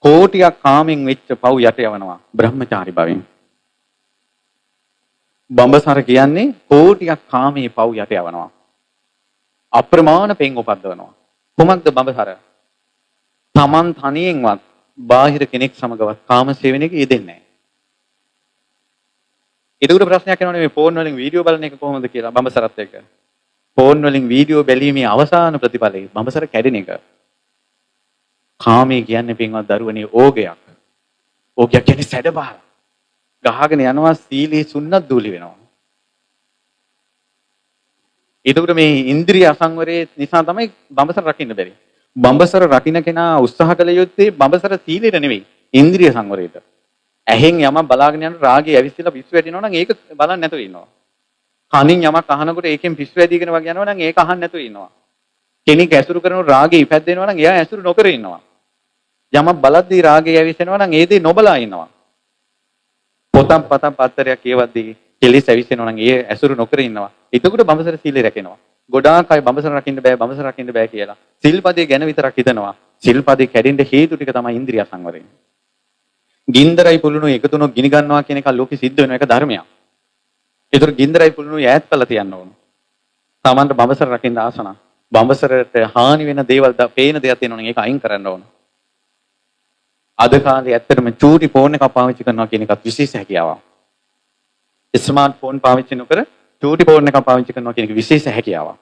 කෝටියක් කාමෙන් වෙච්ච පව් යට යවනවා බ්‍රහ්මචාරි භවෙන්. බඹසර කියන්නේ කෝටියක් කාමයේ පව් යට යවනවා. අප්‍රමාණ පෙන් උපද්දවනවා. කොහොමද බඹසර? Taman තනියෙන්වත් බාහිර කෙනෙක් සමගවත් කාම සේවනයක යෙදෙන්නේ නැහැ. ඒකට ප්‍රශ්නයක් එනවනේ මේ ෆෝන් වලින් වීඩියෝ බලන එක කොහොමද කියලා බඹසරත් එක්ක. ෆෝන් වලින් වීඩියෝ බැලීමේ අවසාන ප්‍රතිඵලය බඹසර කැඩෙන එක. කාමයේ කියන්නේ පින්වත් දරුවනේ ඕගයක්. ඕගයක් කියන්නේ සැඩබහර. ගහගෙන යනවා සීලේ සුන්නත් දූලි වෙනවා. ඒකට මේ ඉන්ද්‍රිය අසංවරයේ නිසා තමයි බඹසර රකින්න බැරි. බඹසර රකින්න කෙනා උත්සාහ කළ යුත්තේ බඹසර සීලෙට නෙවෙයි ඉන්ද්‍රිය සංවරයට. ඇහෙන් යමක් බලාගෙන යන රාගය ඇවිස්සලා පිස්සු වැටෙනවා නම් ඒක බලන්න නැතුව ඉන්නවා. කනින් යමක් අහනකොට ඒකෙන් පිස්සු වැදීගෙන වගේ යනවා නම් ඒක අහන්න නැතුව ඉන්නවා. කෙනෙක් ඇසුරු කරනකොට රාගය ඉපැද්දෙනවා නම් එයා ඇසුරු නොකර ඉන්නවා. යමක් බලද්දී රාගය ඇවිස්සෙනවා නම් ඒ දේ නොබලා ඉන්නවා. පොතක් පතක් පත්තරයක් කියවද්දී කෙලිස් ඇවිස්සෙනවා නම් ඒ ඇසුරු නොකර ඉන්නවා. එතකොට බඹසර සීලය රැකෙනවා. ගොඩාක් අය බඹසර රකින්න බෑ කියලා. සිල්පදේ ගැන විතරක් හිතනවා. සිල්පදේ කැඩෙන්න හේතු ටික තමයි ඉන්ද්‍රිය සංවරය. ගින්දරයි පුළුණුයි එකතු වුණොත් ගිනි ගන්නවා කියන එක ලෝකෙ සිද්ධ වෙන එක ධර්මයක්. ඒතර ගින්දරයි පුළුණුයි ඈත් කළා තියන්න ඕන. Tamanට බඹසර රකින්න ආසන. බඹසරට හානි වෙන දේවල් පේන දේවල් තියෙනවා නම් ඒක අයින් කරන්න ඕන. අද කාලේ ඇත්තටම චූටි ෆෝන් එකක් පාවිච්චි කරනවා කියන එකත් විශේෂ හැකියාවක්. ස්මාර්ට් ෆෝන් පාවිච්චි නොකර චූටි ෆෝන් එකක් පාවිච්චි කරනවා කියන එක විශේෂ හැකියාවක්.